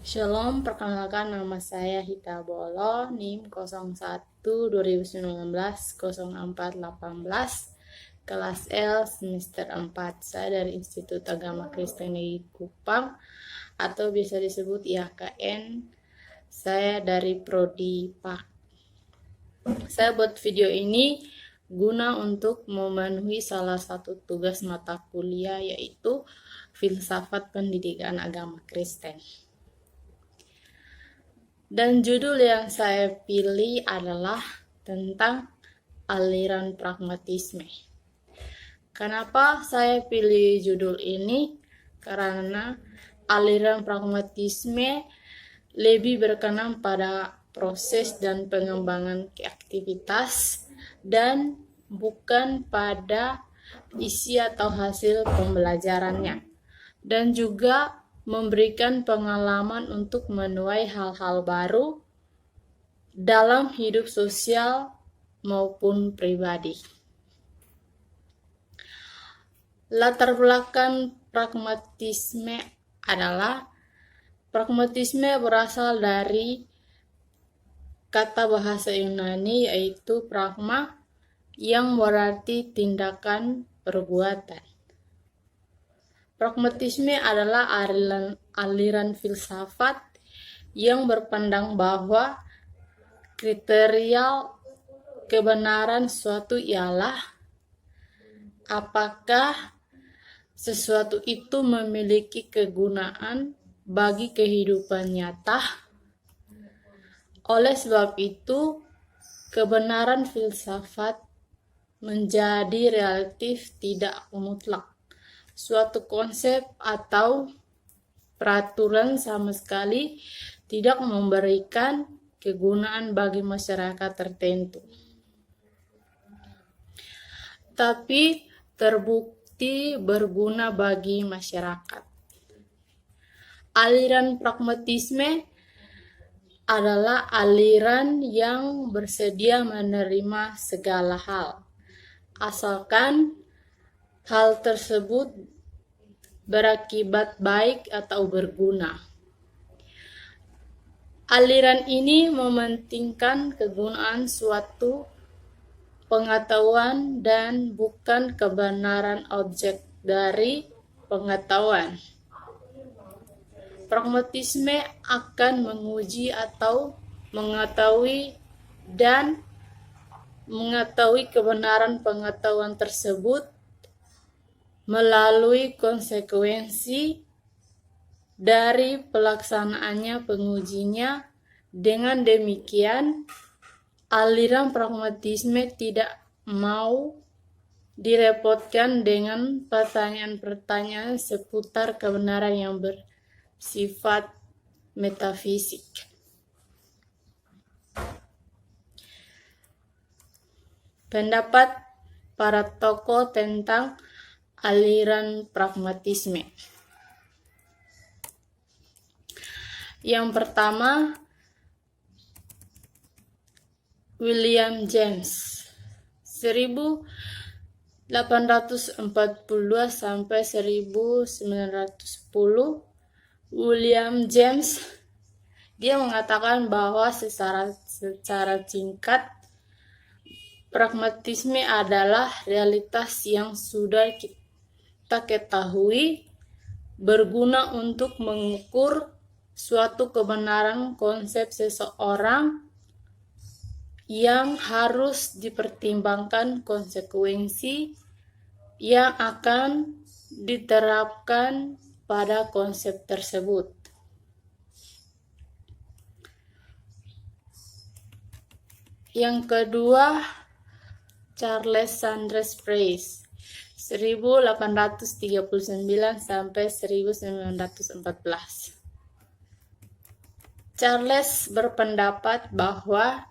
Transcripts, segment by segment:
Shalom, perkenalkan nama saya Hita Bolo, NIM 01-2019-0418, kelas L semester 4. Saya dari Institut Agama Kristen Negeri Kupang atau bisa disebut IAKN. Saya dari Prodi PAK. Saya buat video ini guna untuk memenuhi salah satu tugas mata kuliah, yaitu Filsafat Pendidikan Agama Kristen. Dan judul yang saya pilih adalah tentang aliran pragmatisme. Kenapa saya pilih judul ini? Karena aliran pragmatisme lebih berkenan pada proses dan pengembangan aktivitas dan bukan pada isi atau hasil pembelajarannya. Dan juga memberikan pengalaman untuk menuai hal-hal baru dalam hidup sosial maupun pribadi. Latar belakang pragmatisme adalah pragmatisme berasal dari kata bahasa Yunani yaitu pragma yang berarti tindakan perbuatan. Pragmatisme adalah aliran filsafat yang berpandang bahwa kriteria kebenaran suatu ialah apakah sesuatu itu memiliki kegunaan bagi kehidupan nyata. Oleh sebab itu, kebenaran filsafat menjadi relatif, tidak mutlak. Suatu konsep atau peraturan sama sekali tidak memberikan kegunaan bagi masyarakat tertentu, tapi terbukti berguna bagi masyarakat. Aliran pragmatisme adalah aliran yang bersedia menerima segala hal, asalkan hal tersebut berakibat baik atau berguna. Aliran ini mementingkan kegunaan suatu pengetahuan dan bukan kebenaran objek dari pengetahuan. Pragmatisme akan menguji atau mengetahui kebenaran pengetahuan tersebut melalui konsekuensi dari pelaksanaannya pengujinya. Dengan demikian, aliran pragmatisme tidak mau direpotkan dengan pertanyaan-pertanyaan seputar kebenaran yang bersifat metafisik. Pendapat para tokoh tentang aliran pragmatisme. Yang pertama, William James, 1842 sampai 1910. William James dia mengatakan bahwa secara singkat, pragmatisme adalah realitas yang sudah kita ketahui, berguna untuk mengukur suatu kebenaran konsep seseorang yang harus dipertimbangkan konsekuensi yang akan diterapkan pada konsep tersebut. Yang kedua, Charles Sanders Peirce, 1839 sampai 1914. Charles berpendapat bahwa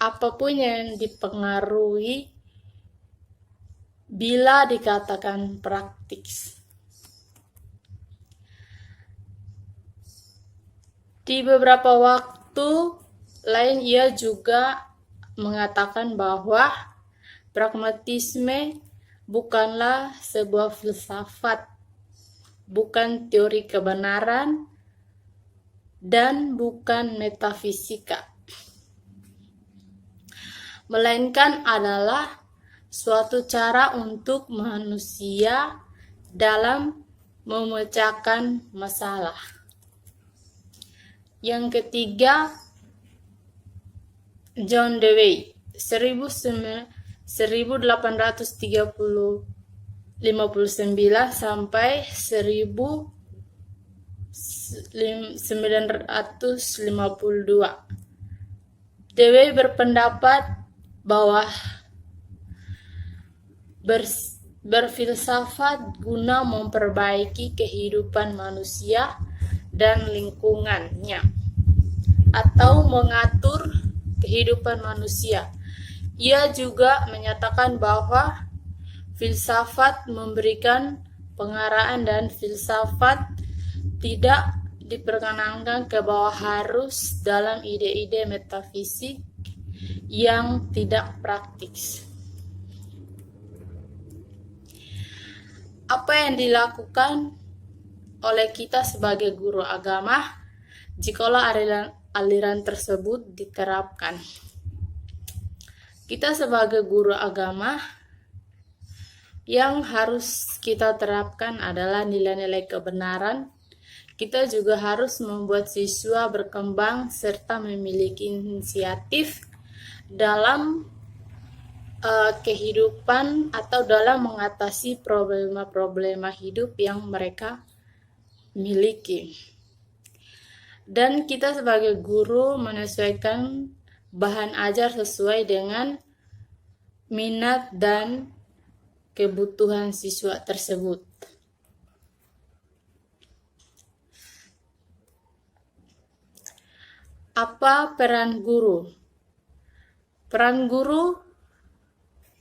apapun yang dipengaruhi bila dikatakan praktis. Di beberapa waktu lain ia juga mengatakan bahwa pragmatisme bukanlah sebuah filsafat, bukan teori kebenaran, dan bukan metafisika, melainkan adalah suatu cara untuk manusia dalam memecahkan masalah. Yang ketiga, John Dewey 1859 sampai 1952. Dewey berpendapat bahwa berfilsafat guna memperbaiki kehidupan manusia dan lingkungannya, atau mengatur kehidupan manusia. Ia juga menyatakan bahwa filsafat memberikan pengarahan dan filsafat tidak diperkenankan ke bawah harus dalam ide-ide metafisik yang tidak praktis. Apa yang dilakukan oleh kita sebagai guru agama jikalau aliran tersebut diterapkan? Kita sebagai guru agama, yang harus kita terapkan adalah nilai-nilai kebenaran. Kita juga harus membuat siswa berkembang serta memiliki inisiatif dalam kehidupan atau dalam mengatasi problema-problema hidup yang mereka miliki. Dan kita sebagai guru menyesuaikan bahan ajar sesuai dengan minat dan kebutuhan siswa tersebut. Apa peran guru? Peran guru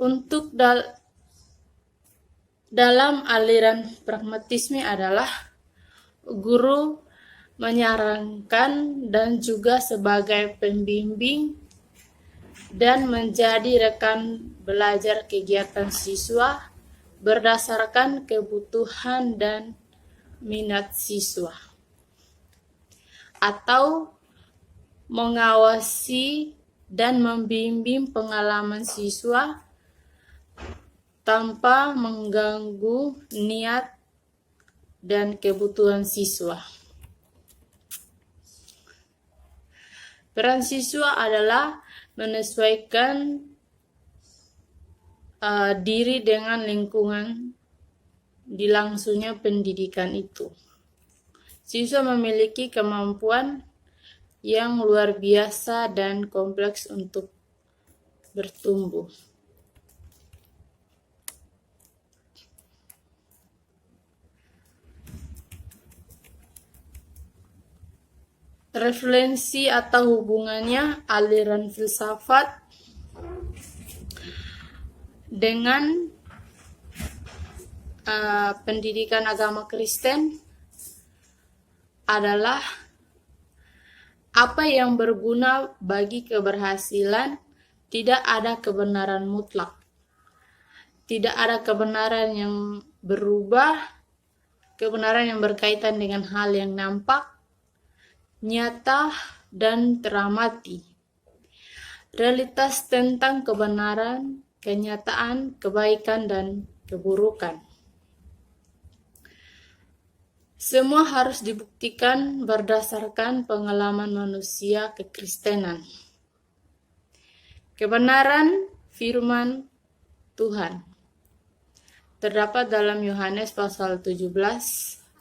untuk dalam aliran pragmatisme adalah guru menyarankan dan juga sebagai pembimbing dan menjadi rekan belajar kegiatan siswa berdasarkan kebutuhan dan minat siswa, atau mengawasi dan membimbing pengalaman siswa tanpa mengganggu niat dan kebutuhan siswa. Peran siswa adalah menyesuaikan diri dengan lingkungan dilangsungnya pendidikan itu. Siswa memiliki kemampuan yang luar biasa dan kompleks untuk bertumbuh. Referensi atau hubungannya aliran filsafat dengan pendidikan agama Kristen adalah apa yang berguna bagi keberhasilan. Tidak ada kebenaran mutlak. Tidak ada kebenaran yang berubah, kebenaran yang berkaitan dengan hal yang nampak, nyata, dan teramati. Realitas tentang kebenaran, kenyataan, kebaikan, dan keburukan. Semua harus dibuktikan berdasarkan pengalaman manusia kekristenan. Kebenaran firman Tuhan terdapat dalam Yohanes pasal 17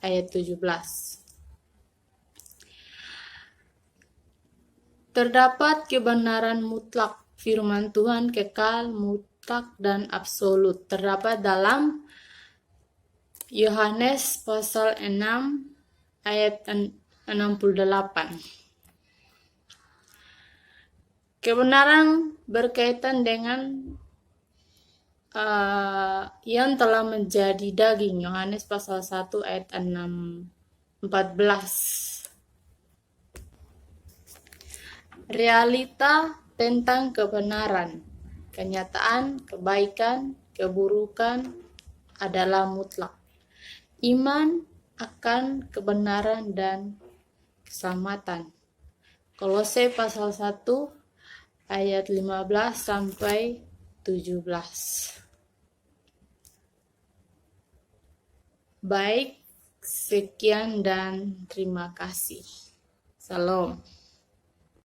ayat 17. Terdapat kebenaran mutlak firman Tuhan kekal, mutlak, dan absolut. Terdapat dalam Yohanes pasal 6 ayat 68. Kebenaran berkaitan dengan yang telah menjadi daging, Yohanes pasal 1 ayat 14. Realita tentang kebenaran, kenyataan, kebaikan, keburukan adalah mutlak. Iman akan kebenaran dan keselamatan. Kolose pasal 1 ayat 15 sampai 17. Baik, sekian dan terima kasih. Salam.